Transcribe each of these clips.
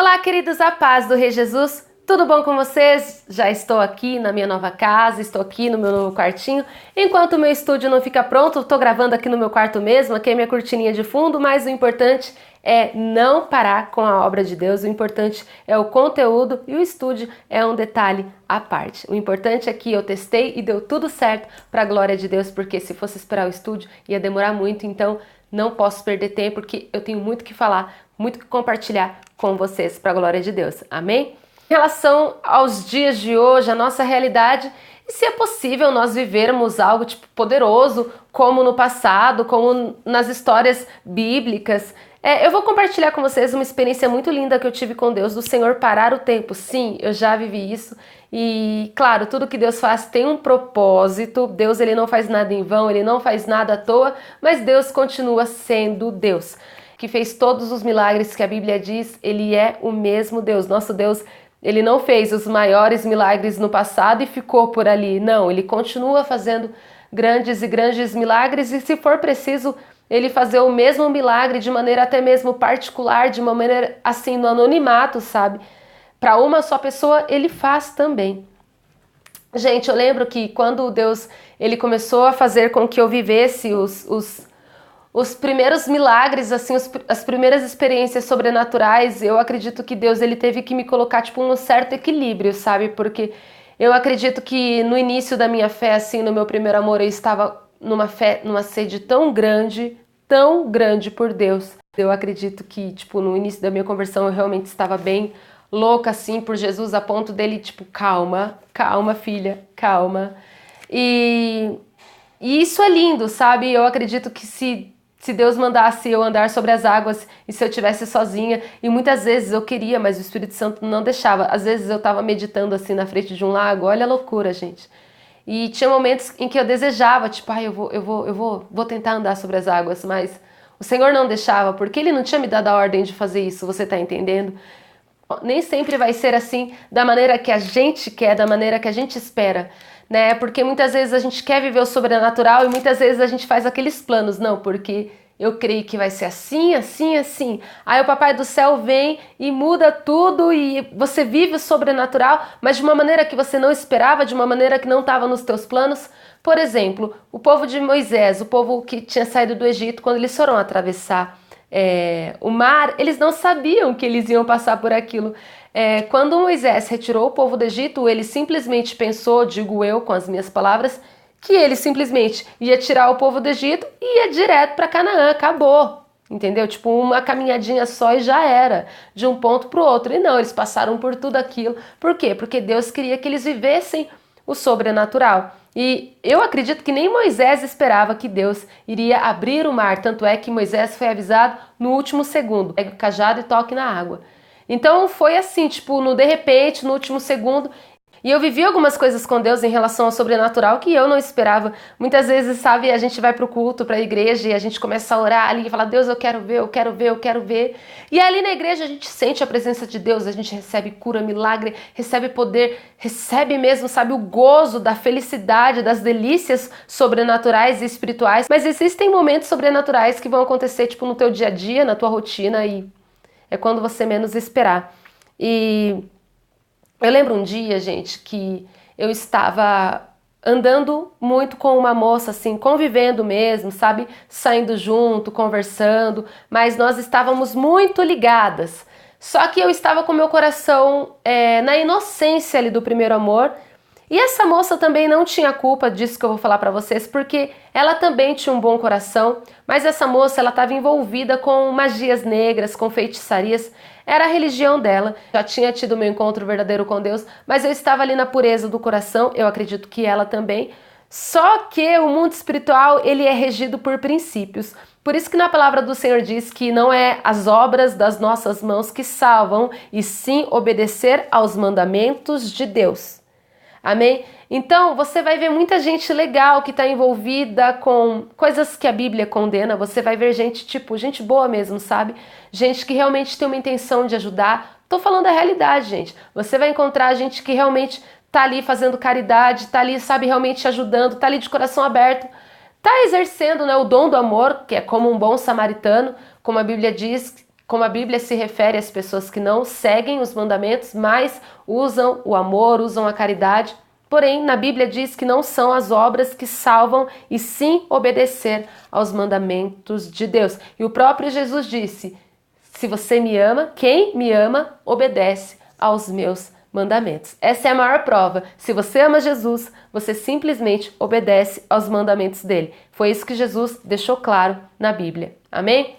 Olá, queridos, a paz do Rei Jesus, tudo bom com vocês? Já estou aqui na minha nova casa, estou aqui no meu novo quartinho. Enquanto o meu estúdio não fica pronto, estou gravando aqui no meu quarto mesmo, aqui é minha cortininha de fundo, mas o importante é não parar com a obra de Deus, o importante é o conteúdo e o estúdio é um detalhe à parte. O importante é que eu testei e deu tudo certo para a glória de Deus, porque se fosse esperar o estúdio ia demorar muito, então não posso perder tempo porque eu tenho muito que falar, muito que compartilhar com vocês para a glória de Deus. Amém? Em relação aos dias de hoje, a nossa realidade, e se é possível nós vivermos algo tipo poderoso, como no passado, como nas histórias bíblicas. Eu vou compartilhar com vocês uma experiência muito linda que eu tive com Deus, do Senhor parar o tempo. Sim, eu já vivi isso. E, claro, tudo que Deus faz tem um propósito. Deus, ele não faz nada em vão, ele não faz nada à toa, mas Deus continua sendo Deus, que fez todos os milagres que a Bíblia diz. Ele é o mesmo Deus. Nosso Deus, ele não fez os maiores milagres no passado e ficou por ali. Não, ele continua fazendo grandes e grandes milagres, e se for preciso ele fazer o mesmo milagre de maneira até mesmo particular, de uma maneira assim no anonimato, sabe? Para uma só pessoa, ele faz também. Gente, eu lembro que quando Deus ele começou a fazer com que eu vivesse os primeiros milagres, assim, as primeiras experiências sobrenaturais, eu acredito que Deus ele teve que me colocar tipo um certo equilíbrio, sabe? Porque eu acredito que no início da minha fé, assim, no meu primeiro amor, eu estava numa fé, numa sede tão grande por Deus. Eu acredito que, tipo, no início da minha conversão eu realmente estava bem louca, assim, por Jesus, a ponto dele, tipo, calma, filha, calma. E isso é lindo, sabe? Eu acredito que se Deus mandasse eu andar sobre as águas e se eu estivesse sozinha, e muitas vezes eu queria, mas o Espírito Santo não deixava. Às vezes eu estava meditando assim na frente de um lago, olha a loucura, gente. E tinha momentos em que eu desejava, tipo, vou tentar andar sobre as águas, mas o Senhor não deixava, porque Ele não tinha me dado a ordem de fazer isso, você tá entendendo? Nem sempre vai ser assim, da maneira que a gente quer, da maneira que a gente espera, né? Porque muitas vezes a gente quer viver o sobrenatural e muitas vezes a gente faz aqueles planos, não, porque eu creio que vai ser assim, assim, assim. Aí o Papai do Céu vem e muda tudo e você vive o sobrenatural, mas de uma maneira que você não esperava, de uma maneira que não estava nos teus planos. Por exemplo, o povo de Moisés, o povo que tinha saído do Egito, quando eles foram atravessar o mar, eles não sabiam que eles iam passar por aquilo. Quando Moisés retirou o povo do Egito, ele simplesmente pensou, digo eu com as minhas palavras, que ele simplesmente ia tirar o povo do Egito e ia direto para Canaã, acabou, entendeu? Tipo, uma caminhadinha só e já era, de um ponto para o outro. E não, eles passaram por tudo aquilo. Por quê? Porque Deus queria que eles vivessem o sobrenatural. E eu acredito que nem Moisés esperava que Deus iria abrir o mar, tanto é que Moisés foi avisado no último segundo, pegue o cajado e toque na água. Então foi assim, tipo, no de repente, no último segundo. E eu vivi algumas coisas com Deus em relação ao sobrenatural que eu não esperava. Muitas vezes, sabe, a gente vai pro culto, pra igreja e a gente começa a orar ali e fala, Deus, eu quero ver, eu quero ver, eu quero ver. E ali na igreja a gente sente a presença de Deus, a gente recebe cura, milagre, recebe poder, recebe mesmo, sabe, o gozo da felicidade, das delícias sobrenaturais e espirituais. Mas existem momentos sobrenaturais que vão acontecer, tipo, no teu dia a dia, na tua rotina, e é quando você menos esperar. E eu lembro um dia, gente, que eu estava andando muito com uma moça, assim, convivendo mesmo, sabe? Saindo junto, conversando, mas nós estávamos muito ligadas. Só que eu estava com meu coração na inocência ali do primeiro amor. E essa moça também não tinha culpa disso que eu vou falar pra vocês, porque ela também tinha um bom coração, mas essa moça, ela estava envolvida com magias negras, com feitiçarias, era a religião dela. Já tinha tido meu encontro verdadeiro com Deus, mas eu estava ali na pureza do coração, eu acredito que ela também. Só que o mundo espiritual, ele é regido por princípios. Por isso que na palavra do Senhor diz que não é as obras das nossas mãos que salvam, e sim obedecer aos mandamentos de Deus. Amém? Então você vai ver muita gente legal que está envolvida com coisas que a Bíblia condena. Você vai ver gente, tipo, gente boa mesmo, sabe? Gente que realmente tem uma intenção de ajudar. Tô falando a realidade, gente. Você vai encontrar gente que realmente tá ali fazendo caridade, tá ali, sabe, realmente ajudando, tá ali de coração aberto, tá exercendo, né, o dom do amor, que é como um bom samaritano, como a Bíblia diz, como a Bíblia se refere às pessoas que não seguem os mandamentos, mas usam o amor, usam a caridade. Porém, na Bíblia diz que não são as obras que salvam, e sim obedecer aos mandamentos de Deus. E o próprio Jesus disse: se você me ama, quem me ama, obedece aos meus mandamentos. Essa é a maior prova. Se você ama Jesus, você simplesmente obedece aos mandamentos dele. Foi isso que Jesus deixou claro na Bíblia. Amém?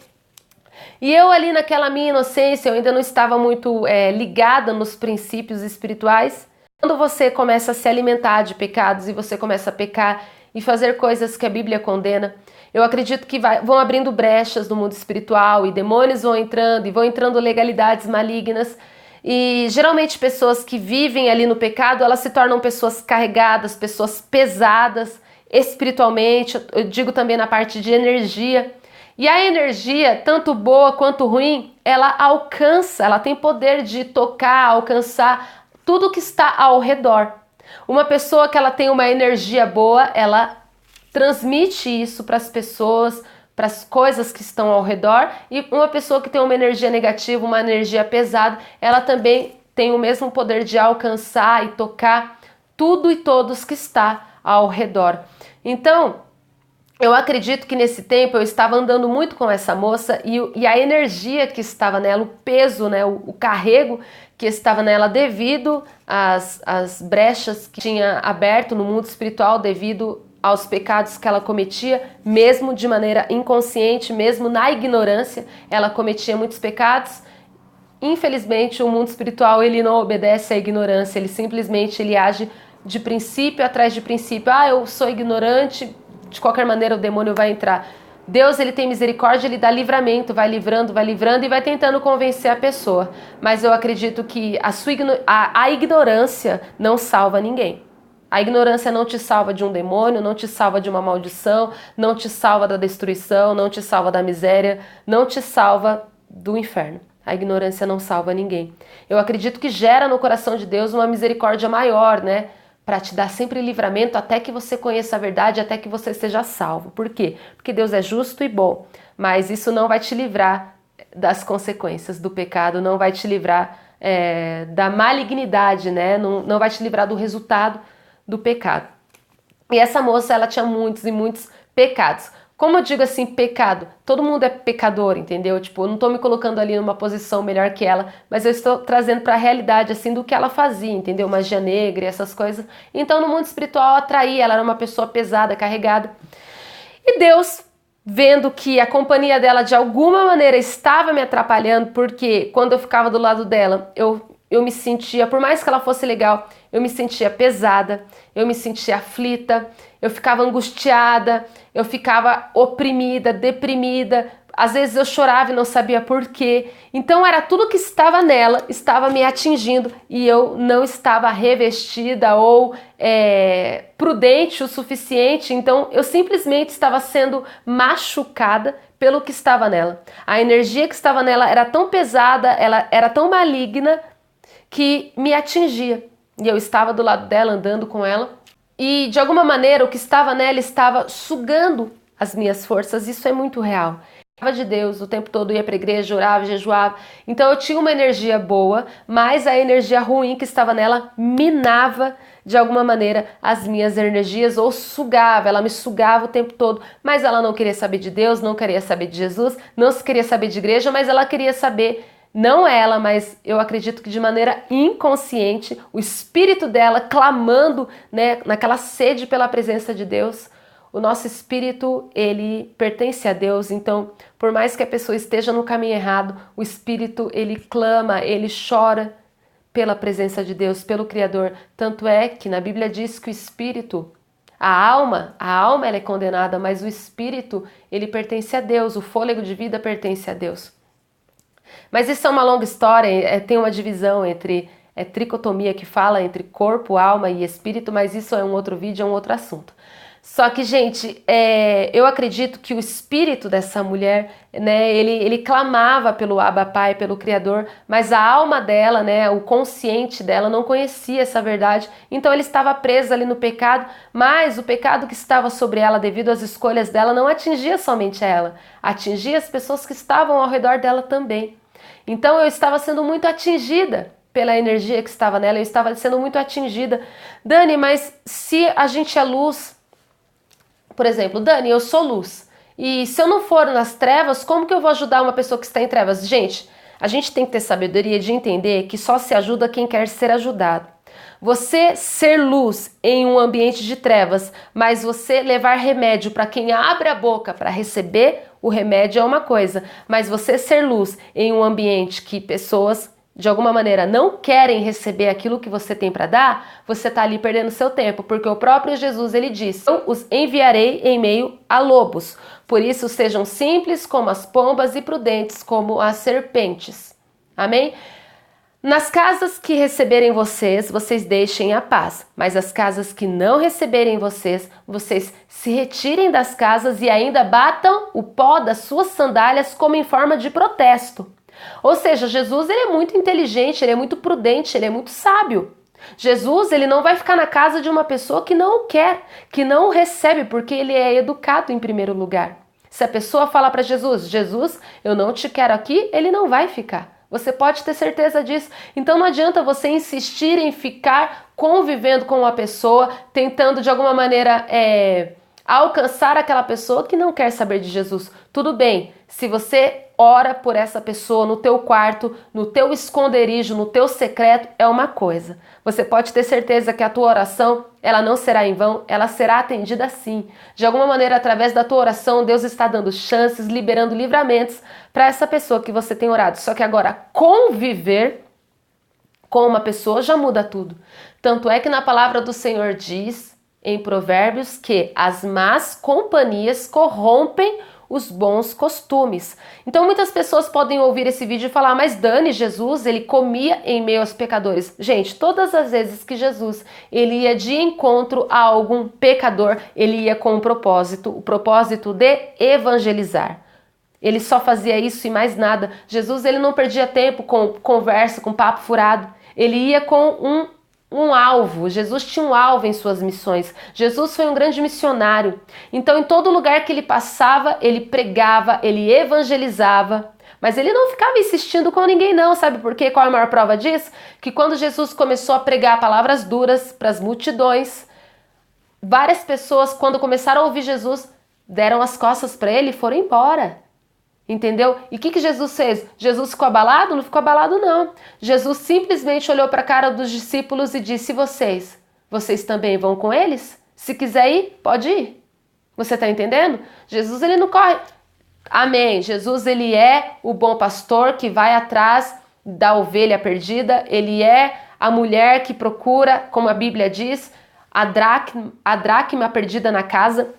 E eu ali naquela minha inocência, eu ainda não estava muito ligada nos princípios espirituais. Quando você começa a se alimentar de pecados e você começa a pecar e fazer coisas que a Bíblia condena, eu acredito que vão abrindo brechas no mundo espiritual e demônios vão entrando legalidades malignas. E geralmente pessoas que vivem ali no pecado, elas se tornam pessoas carregadas, pessoas pesadas espiritualmente, eu digo também na parte de energia. E a energia, tanto boa quanto ruim, ela tem poder de tocar, alcançar tudo que está ao redor. Uma pessoa que ela tem uma energia boa, ela transmite isso para as pessoas, para as coisas que estão ao redor, e uma pessoa que tem uma energia negativa, uma energia pesada, ela também tem o mesmo poder de alcançar e tocar tudo e todos que está ao redor. Então, eu acredito que nesse tempo eu estava andando muito com essa moça e a energia que estava nela, o peso, né, o carrego que estava nela devido às brechas que tinha aberto no mundo espiritual, devido aos pecados que ela cometia, mesmo de maneira inconsciente, mesmo na ignorância, ela cometia muitos pecados. Infelizmente, o mundo espiritual ele não obedece à ignorância, ele simplesmente age de princípio atrás de princípio. Eu sou ignorante, de qualquer maneira o demônio vai entrar. Deus ele tem misericórdia, ele dá livramento, vai livrando e vai tentando convencer a pessoa. Mas eu acredito que a ignorância não salva ninguém. A ignorância não te salva de um demônio, não te salva de uma maldição, não te salva da destruição, não te salva da miséria, não te salva do inferno. A ignorância não salva ninguém. Eu acredito que gera no coração de Deus uma misericórdia maior, né? Para te dar sempre livramento até que você conheça a verdade, até que você seja salvo. Por quê? Porque Deus é justo e bom, mas isso não vai te livrar das consequências do pecado, não vai te livrar da malignidade, né? Não vai te livrar do resultado do pecado. E essa moça, ela tinha muitos e muitos pecados. Como eu digo assim, pecado, todo mundo é pecador, entendeu? Tipo, eu não tô me colocando ali numa posição melhor que ela, mas eu estou trazendo para a realidade, assim, do que ela fazia, entendeu? Magia negra e essas coisas. Então, no mundo espiritual, atraía, ela era uma pessoa pesada, carregada. E Deus, vendo que a companhia dela, de alguma maneira, estava me atrapalhando, porque quando eu ficava do lado dela, eu me sentia, por mais que ela fosse legal, eu me sentia pesada, eu me sentia aflita, eu ficava angustiada, eu ficava oprimida, deprimida, às vezes eu chorava e não sabia por quê. Então era tudo que estava nela, estava me atingindo e eu não estava revestida ou prudente o suficiente, então eu simplesmente estava sendo machucada pelo que estava nela. A energia que estava nela era tão pesada, ela era tão maligna que me atingia. E eu estava do lado dela, andando com ela, e de alguma maneira o que estava nela estava sugando as minhas forças. Isso é muito real. Eu falava de Deus o tempo todo, ia para a igreja, orava, jejuava. Então eu tinha uma energia boa, mas a energia ruim que estava nela minava de alguma maneira as minhas energias, ou sugava, ela me sugava o tempo todo. Mas ela não queria saber de Deus, não queria saber de Jesus, não queria saber de igreja, mas ela queria saber. Não ela, mas eu acredito que de maneira inconsciente, o espírito dela clamando, né, naquela sede pela presença de Deus. O nosso espírito, ele pertence a Deus, então, por mais que a pessoa esteja no caminho errado, o espírito, ele clama, ele chora pela presença de Deus, pelo Criador. Tanto é que na Bíblia diz que o espírito, a alma ela é condenada, mas o espírito, ele pertence a Deus, o fôlego de vida pertence a Deus. Mas isso é uma longa história, tem uma divisão entre tricotomia que fala entre corpo, alma e espírito, mas isso é um outro vídeo, é um outro assunto. Só que, gente, eu acredito que o espírito dessa mulher, né, ele clamava pelo Abba Pai, pelo Criador, mas a alma dela, né, o consciente dela não conhecia essa verdade, então ele estava preso ali no pecado, mas o pecado que estava sobre ela devido às escolhas dela não atingia somente ela, atingia as pessoas que estavam ao redor dela também. Então eu estava sendo muito atingida pela energia que estava nela, eu estava sendo muito atingida. Dani, mas se a gente é luz, por exemplo, Dani, eu sou luz, e se eu não for nas trevas, como que eu vou ajudar uma pessoa que está em trevas? Gente, a gente tem que ter sabedoria de entender que só se ajuda quem quer ser ajudado. Você ser luz em um ambiente de trevas, mas você levar remédio para quem abre a boca para receber o remédio é uma coisa, mas você ser luz em um ambiente que pessoas de alguma maneira não querem receber aquilo que você tem para dar, você está ali perdendo seu tempo, porque o próprio Jesus ele disse: eu os enviarei em meio a lobos, por isso sejam simples como as pombas e prudentes como as serpentes. Amém? Nas casas que receberem vocês, vocês deixem a paz, mas as casas que não receberem vocês, vocês se retirem das casas e ainda batam o pó das suas sandálias como em forma de protesto. Ou seja, Jesus ele é muito inteligente, ele é muito prudente, ele é muito sábio. Jesus ele não vai ficar na casa de uma pessoa que não o quer, que não o recebe, porque ele é educado em primeiro lugar. Se a pessoa fala para Jesus, Jesus, eu não te quero aqui, ele não vai ficar. Você pode ter certeza disso. Então não adianta você insistir em ficar convivendo com uma pessoa, tentando de alguma maneira alcançar aquela pessoa que não quer saber de Jesus. Tudo bem, se você ora por essa pessoa no teu quarto, no teu esconderijo, no teu secreto, é uma coisa. Você pode ter certeza que a tua oração, ela não será em vão, ela será atendida sim. De alguma maneira, através da tua oração, Deus está dando chances, liberando livramentos para essa pessoa que você tem orado. Só que agora, conviver com uma pessoa já muda tudo. Tanto é que na palavra do Senhor diz, em Provérbios, que as más companhias corrompem os bons costumes. Então muitas pessoas podem ouvir esse vídeo e falar, mas Dani, Jesus, ele comia em meio aos pecadores. Gente, todas as vezes que Jesus ele ia de encontro a algum pecador, ele ia com um propósito, o propósito de evangelizar. Ele só fazia isso e mais nada. Jesus ele não perdia tempo com conversa, com papo furado. Ele ia com um alvo. Jesus tinha um alvo em suas missões. Jesus foi um grande missionário. Então, em todo lugar que ele passava, ele pregava, ele evangelizava. Mas ele não ficava insistindo com ninguém não, sabe por quê? Qual é a maior prova disso? Que quando Jesus começou a pregar palavras duras para as multidões, várias pessoas, quando começaram a ouvir Jesus, deram as costas para ele e foram embora. Entendeu? E o que Jesus fez? Jesus ficou abalado? Não ficou abalado, não. Jesus simplesmente olhou para a cara dos discípulos e disse: vocês também vão com eles? Se quiser ir, pode ir. Você está entendendo? Jesus, ele não corre. Amém. Jesus, ele é o bom pastor que vai atrás da ovelha perdida. Ele é a mulher que procura, como a Bíblia diz, a dracma perdida na casa.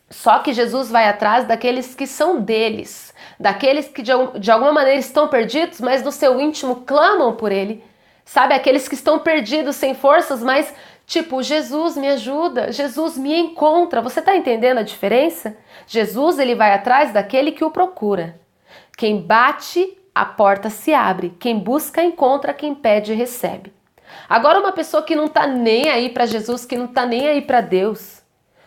Só que Jesus vai atrás daqueles que são deles, daqueles que de alguma maneira estão perdidos, mas no seu íntimo clamam por ele. Sabe, aqueles que estão perdidos, sem forças, mas tipo, Jesus me ajuda, Jesus me encontra. Você está entendendo a diferença? Jesus ele vai atrás daquele que o procura. Quem bate, a porta se abre. Quem busca, encontra. Quem pede, recebe. Agora uma pessoa que não está nem aí para Jesus, que não está nem aí para Deus,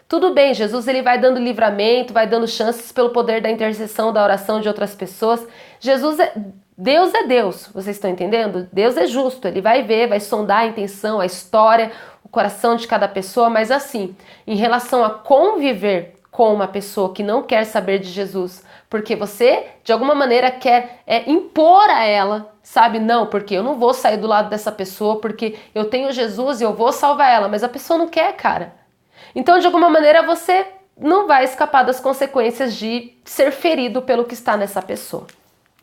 tudo bem, Jesus ele vai dando livramento, vai dando chances pelo poder da intercessão, da oração de outras pessoas. Deus é Deus, vocês estão entendendo? Deus é justo, ele vai ver, vai sondar a intenção, a história, o coração de cada pessoa, mas assim, em relação a conviver com uma pessoa que não quer saber de Jesus, porque você, de alguma maneira, quer impor a ela, sabe? Não, porque eu não vou sair do lado dessa pessoa, porque eu tenho Jesus e eu vou salvar ela, mas a pessoa não quer, cara. Então, de alguma maneira, você não vai escapar das consequências de ser ferido pelo que está nessa pessoa.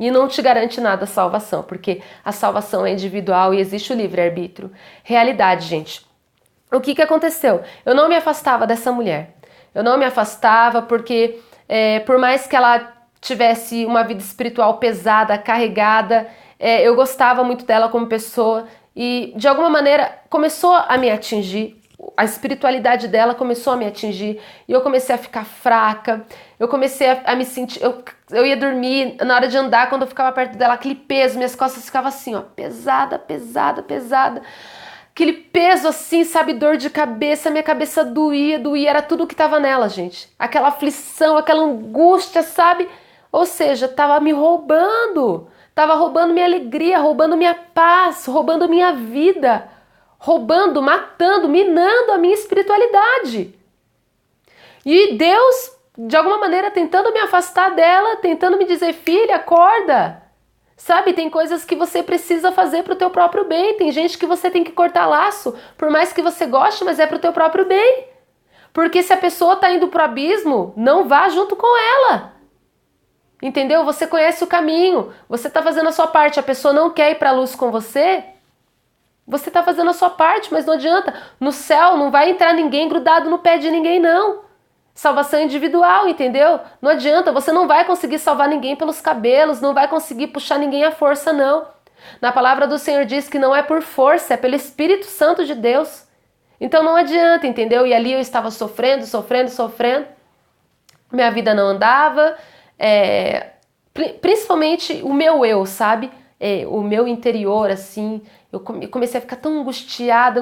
E não te garante nada a salvação, porque a salvação é individual e existe o livre-arbítrio. Realidade, gente. O que aconteceu? Eu não me afastava dessa mulher. Eu não me afastava porque, por mais que ela tivesse uma vida espiritual pesada, carregada, eu gostava muito dela como pessoa e, de alguma maneira, começou a me atingir. A espiritualidade dela começou a me atingir e eu comecei a ficar fraca, eu comecei a me sentir, eu ia dormir, na hora de andar, quando eu ficava perto dela, aquele peso, minhas costas ficavam assim, ó, pesada, pesada, pesada, aquele peso assim, sabe, dor de cabeça, minha cabeça doía, era tudo que tava nela, gente, aquela aflição, aquela angústia, sabe, ou seja, tava me roubando, estava roubando minha alegria, roubando minha paz, roubando minha vida, roubando, matando, minando a minha espiritualidade. E Deus, de alguma maneira, tentando me afastar dela, tentando me dizer, filha, acorda. Sabe, tem coisas que você precisa fazer para o teu próprio bem. Tem gente que você tem que cortar laço, por mais que você goste, mas é para o teu próprio bem. Porque se a pessoa está indo para o abismo, não vá junto com ela. Entendeu? Você conhece o caminho, você está fazendo a sua parte, a pessoa não quer ir para a luz com você, você está fazendo a sua parte, mas não adianta. No céu não vai entrar ninguém grudado no pé de ninguém, não. Salvação individual, entendeu? Não adianta, você não vai conseguir salvar ninguém pelos cabelos, não vai conseguir puxar ninguém à força, não. Na palavra do Senhor diz que não é por força, é pelo Espírito Santo de Deus. Então não adianta, entendeu? E ali eu estava sofrendo. Minha vida não andava, principalmente o meu eu, sabe? O meu interior, assim, eu comecei a ficar tão angustiada,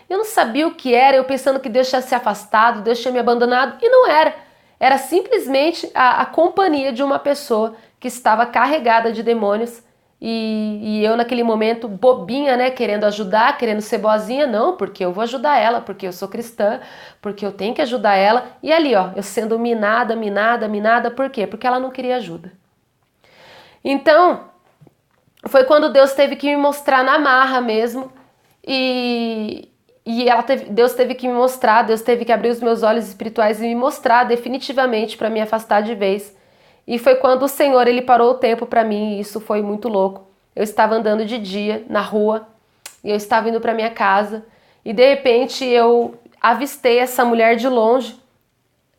eu não sabia o que era, eu pensando que Deus tinha se afastado, Deus tinha me abandonado, e não era. Era simplesmente a companhia de uma pessoa que estava carregada de demônios, e eu naquele momento bobinha, né, querendo ajudar, querendo ser boazinha, não, porque eu vou ajudar ela, porque eu sou cristã, porque eu tenho que ajudar ela, e ali, ó, eu sendo minada, por quê? Porque ela não queria ajuda. Então, foi quando Deus teve que me mostrar na marra mesmo, e Deus teve que me mostrar, Deus teve que abrir os meus olhos espirituais e me mostrar definitivamente para me afastar de vez. E foi quando o Senhor, ele parou o tempo para mim, e isso foi muito louco. Eu estava andando de dia na rua, e eu estava indo para minha casa, e de repente eu avistei essa mulher de longe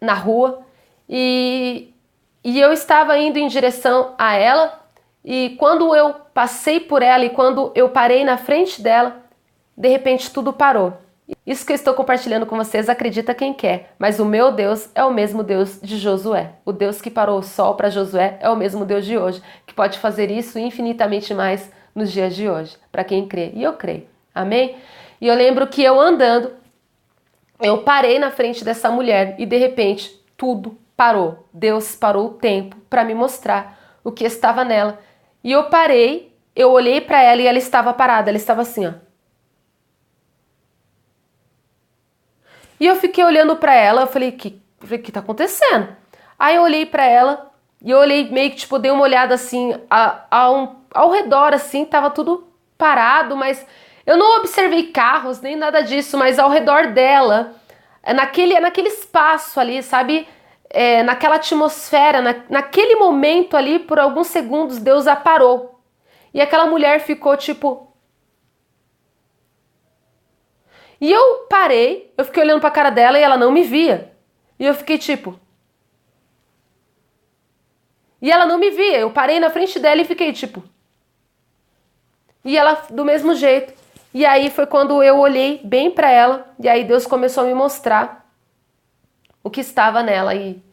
na rua, e eu estava indo em direção a ela, e quando eu passei por ela e quando eu parei na frente dela, de repente tudo parou. Isso que eu estou compartilhando com vocês, acredita quem quer, mas o meu Deus é o mesmo Deus de Josué. O Deus que parou o sol para Josué é o mesmo Deus de hoje, que pode fazer isso infinitamente mais nos dias de hoje, para quem crê. E eu creio. Amém? E eu lembro que eu andando, eu parei na frente dessa mulher e de repente tudo parou. Deus parou o tempo para me mostrar o que estava nela. E eu parei, eu olhei para ela e ela estava parada, ela estava assim, ó. E eu fiquei olhando para ela, eu falei, que tá acontecendo? Aí eu olhei para ela e eu olhei meio que, tipo, dei uma olhada assim, ao redor, assim, tava tudo parado, mas eu não observei carros, nem nada disso, mas ao redor dela, naquele espaço ali, sabe? Naquela atmosfera, naquele momento ali, por alguns segundos, Deus a parou. E aquela mulher ficou, tipo... E eu parei, eu fiquei olhando pra cara dela e ela não me via. E eu fiquei tipo... E ela não me via, eu parei na frente dela e fiquei tipo... E ela do mesmo jeito. E aí foi quando eu olhei bem pra ela, e aí Deus começou a me mostrar o que estava nela. E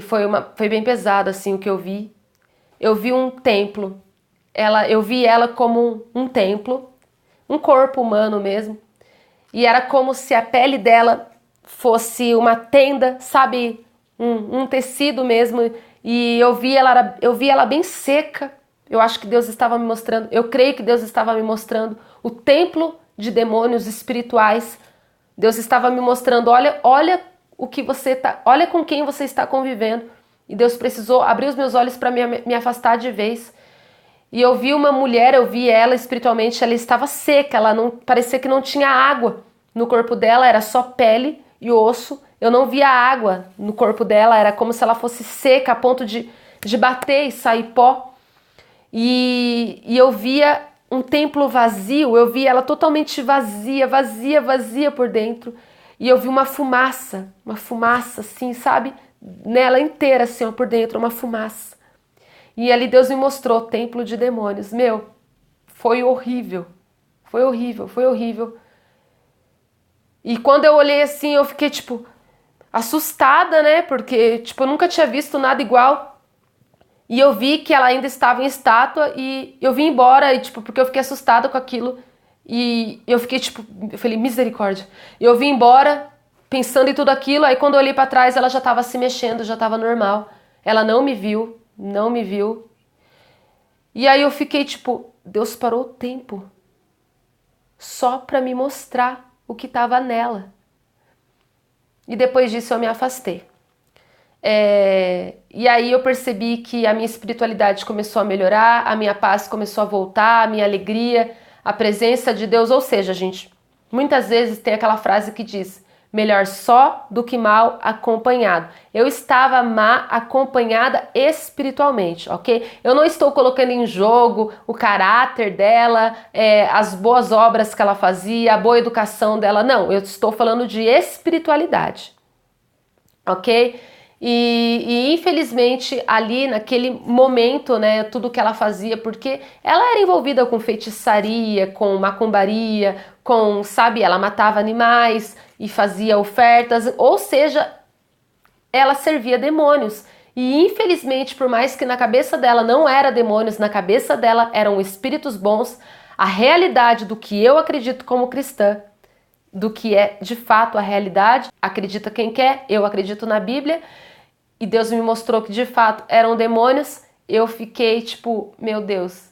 foi bem pesado assim o que eu vi. Eu vi um templo. Eu vi ela como um templo, um corpo humano mesmo. E era como se a pele dela fosse uma tenda, sabe? Um tecido mesmo. E eu vi ela bem seca. Eu acho que Deus estava me mostrando, eu creio que Deus estava me mostrando o templo de demônios espirituais. Deus estava me mostrando, olha o que você tá, olha com quem você está convivendo. E Deus precisou abrir os meus olhos para me afastar de vez. E eu vi uma mulher, eu vi ela espiritualmente, ela estava seca, ela não parecia que não tinha água no corpo dela, era só pele e osso. Eu não via água no corpo dela, era como se ela fosse seca a ponto de bater e sair pó. E eu via um templo vazio, eu via ela totalmente vazia por dentro. E eu vi uma fumaça assim, sabe? Nela inteira, assim, ó, por dentro, uma fumaça. E ali Deus me mostrou o templo de demônios. Meu, foi horrível. Foi horrível, foi horrível. E quando eu olhei assim, eu fiquei, tipo, assustada, né? Porque, tipo, eu nunca tinha visto nada igual. E eu vi que ela ainda estava em estátua e eu vim embora, e, tipo, porque eu fiquei assustada com aquilo. E eu fiquei, tipo, eu falei, misericórdia. E eu vim embora, pensando em tudo aquilo, aí quando eu olhei pra trás, ela já estava se mexendo, já estava normal. Ela não me viu. E aí eu fiquei tipo, Deus parou o tempo só para me mostrar o que estava nela. E depois disso eu me afastei. E aí eu percebi que a minha espiritualidade começou a melhorar, a minha paz começou a voltar, a minha alegria, a presença de Deus. Ou seja, gente, muitas vezes tem aquela frase que diz: melhor só do que mal acompanhado. Eu estava má acompanhada espiritualmente, ok? Eu não estou colocando em jogo o caráter dela, as boas obras que ela fazia, a boa educação dela. Não, eu estou falando de espiritualidade, ok? E infelizmente ali naquele momento, né, tudo que ela fazia, porque ela era envolvida com feitiçaria, com macumbaria, com, sabe, ela matava animais e fazia ofertas, ou seja, ela servia demônios. E infelizmente, por mais que na cabeça dela não era demônios, na cabeça dela eram espíritos bons, a realidade do que eu acredito como cristã, do que é de fato a realidade, acredita quem quer, eu acredito na Bíblia, e Deus me mostrou que de fato eram demônios, eu fiquei tipo, meu Deus,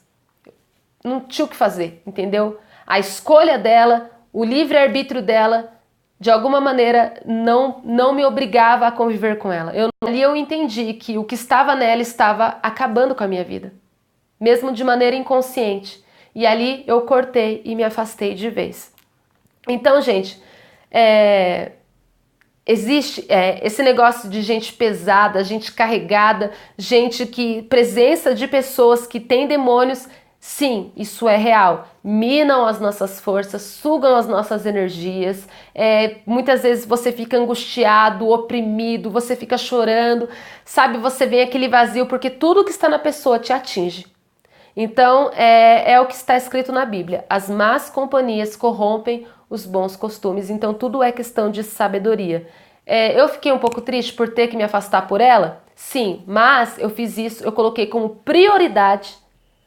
não tinha o que fazer, entendeu? A escolha dela, o livre-arbítrio dela, de alguma maneira não me obrigava a conviver com ela. Ali eu entendi que o que estava nela estava acabando com a minha vida, mesmo de maneira inconsciente. E ali eu cortei e me afastei de vez. Então, gente, existe esse negócio de gente pesada, gente carregada, gente que... presença de pessoas que têm demônios. Sim, isso é real. Minam as nossas forças, sugam as nossas energias. Muitas vezes você fica angustiado, oprimido, você fica chorando, sabe? Você vê aquele vazio porque tudo que está na pessoa te atinge. Então, é o que está escrito na Bíblia. As más companhias corrompem os bons costumes. Então, tudo é questão de sabedoria. Eu fiquei um pouco triste por ter que me afastar por ela? Sim, mas eu fiz isso, eu coloquei como prioridade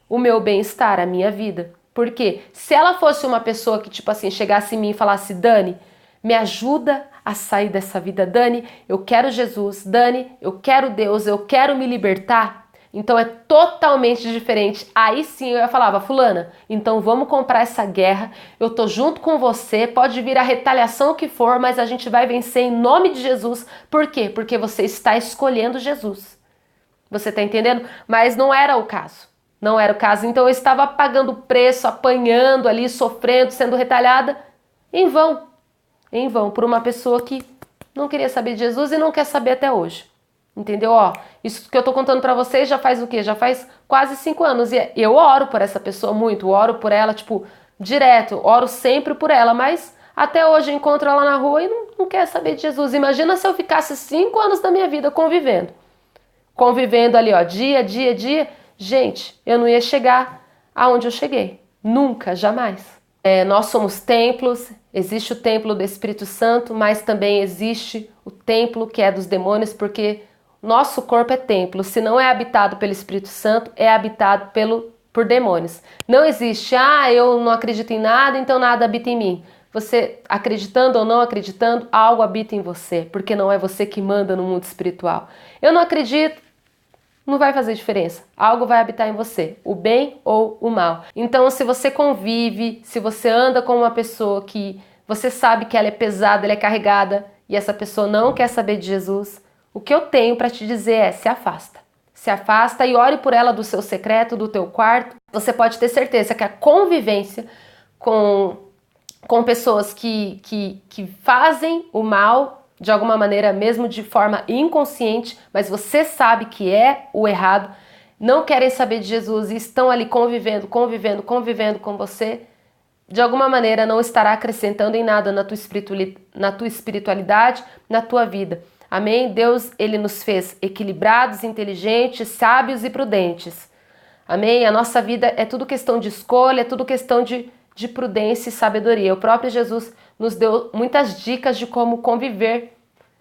o meu bem-estar, a minha vida. Porque se ela fosse uma pessoa que, tipo assim, chegasse em mim e falasse: Dani, me ajuda a sair dessa vida, Dani, eu quero Jesus, Dani, eu quero Deus, eu quero me libertar. Então é totalmente diferente. Aí sim eu falava: fulana, então vamos comprar essa guerra, eu tô junto com você, pode vir a retaliação que for, mas a gente vai vencer em nome de Jesus. Por quê? Porque você está escolhendo Jesus. Você tá entendendo? Mas não era o caso. Não era o caso. Então eu estava pagando preço, apanhando ali, sofrendo, sendo retalhada em vão. Em vão, por uma pessoa que não queria saber de Jesus e não quer saber até hoje. Entendeu? Ó, isso que eu tô contando pra vocês já faz o quê? Já faz quase 5 anos. E eu oro por essa pessoa muito, oro por ela, tipo, direto, oro sempre por ela, mas até hoje eu encontro ela na rua e não quer saber de Jesus. Imagina se eu ficasse 5 anos da minha vida convivendo. Convivendo ali, ó, dia, dia, dia. Gente, eu não ia chegar aonde eu cheguei. Nunca, jamais. Nós somos templos, existe o templo do Espírito Santo, mas também existe o templo que é dos demônios, porque nosso corpo é templo. Se não é habitado pelo Espírito Santo, é habitado por demônios. Não existe, eu não acredito em nada, então nada habita em mim. Você, acreditando ou não acreditando, algo habita em você, porque não é você que manda no mundo espiritual. Eu não acredito, não vai fazer diferença. Algo vai habitar em você, o bem ou o mal. Então, se você convive, se você anda com uma pessoa que você sabe que ela é pesada, ela é carregada, e essa pessoa não quer saber de Jesus, o que eu tenho para te dizer é: se afasta. Se afasta e ore por ela do seu secreto, do teu quarto. Você pode ter certeza que a convivência com pessoas que fazem o mal de alguma maneira, mesmo de forma inconsciente, mas você sabe que é o errado, não querem saber de Jesus e estão ali convivendo com você, de alguma maneira não estará acrescentando em nada na tua espiritualidade, na tua vida. Amém? Deus, Ele nos fez equilibrados, inteligentes, sábios e prudentes. Amém? A nossa vida é tudo questão de escolha, é tudo questão de prudência e sabedoria. O próprio Jesus nos deu muitas dicas de como conviver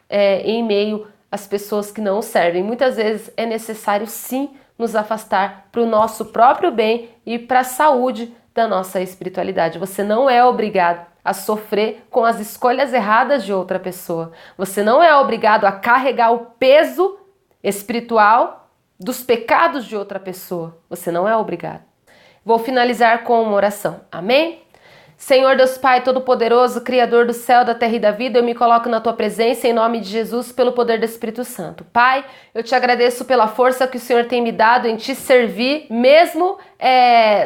em meio às pessoas que não o servem. Muitas vezes é necessário sim nos afastar para o nosso próprio bem e para a saúde da nossa espiritualidade. Você não é obrigado a sofrer com as escolhas erradas de outra pessoa. Você não é obrigado a carregar o peso espiritual dos pecados de outra pessoa. Você não é obrigado. Vou finalizar com uma oração. Amém? Senhor Deus Pai Todo-Poderoso, Criador do céu, da terra e da vida, eu me coloco na Tua presença em nome de Jesus, pelo poder do Espírito Santo. Pai, eu te agradeço pela força que o Senhor tem me dado em te servir, mesmo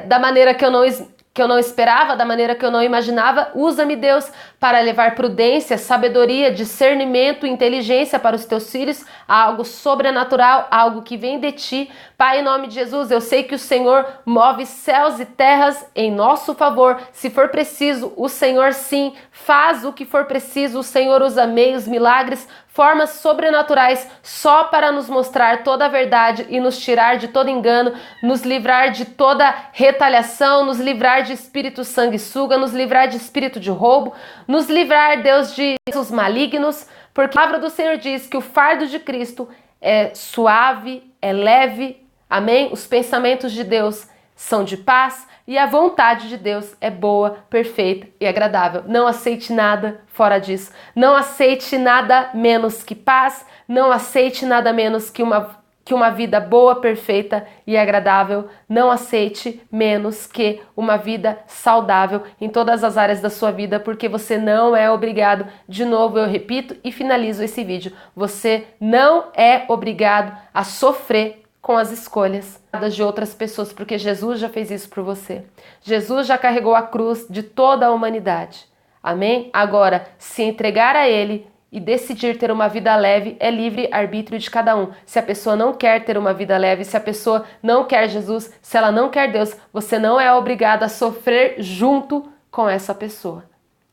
da maneira que eu não esperava, da maneira que eu não imaginava. Usa-me, Deus, para levar prudência, sabedoria, discernimento, inteligência para os teus filhos, algo sobrenatural, algo que vem de ti. Pai, em nome de Jesus, eu sei que o Senhor move céus e terras em nosso favor. Se for preciso, o Senhor sim faz o que for preciso. O Senhor usa meios, milagres, formas sobrenaturais só para nos mostrar toda a verdade e nos tirar de todo engano, nos livrar de toda retaliação, nos livrar de espírito sanguessuga, nos livrar de espírito de roubo, nos livrar, Deus, de os malignos, porque a palavra do Senhor diz que o fardo de Cristo é suave, é leve, amém? Os pensamentos de Deus são de paz e a vontade de Deus é boa, perfeita e agradável. Não aceite nada fora disso. Não aceite nada menos que paz, não aceite nada menos que uma vida boa, perfeita e agradável. Não aceite menos que uma vida saudável em todas as áreas da sua vida, porque você não é obrigado. De novo, eu repito e finalizo esse vídeo. Você não é obrigado a sofrer com as escolhas de outras pessoas, porque Jesus já fez isso por você. Jesus já carregou a cruz de toda a humanidade. Amém? Agora, se entregar a Ele e decidir ter uma vida leve, é livre arbítrio de cada um. Se a pessoa não quer ter uma vida leve, se a pessoa não quer Jesus, se ela não quer Deus, você não é obrigado a sofrer junto com essa pessoa.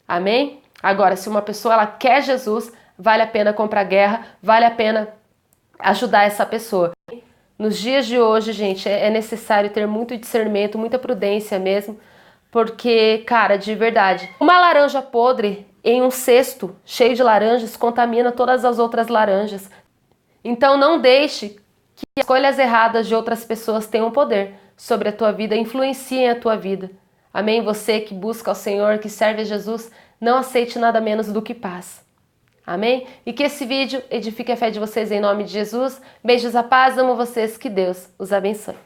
Amém? Agora, se uma pessoa ela quer Jesus, vale a pena comprar guerra, vale a pena ajudar essa pessoa. Nos dias de hoje, gente, é necessário ter muito discernimento, muita prudência mesmo, porque, cara, de verdade, uma laranja podre em um cesto cheio de laranjas contamina todas as outras laranjas. Então não deixe que escolhas erradas de outras pessoas tenham poder sobre a tua vida, influenciem a tua vida. Amém? Você que busca o Senhor, que serve a Jesus, não aceite nada menos do que paz. Amém? E que esse vídeo edifique a fé de vocês em nome de Jesus. Beijos, a paz, amo vocês, que Deus os abençoe.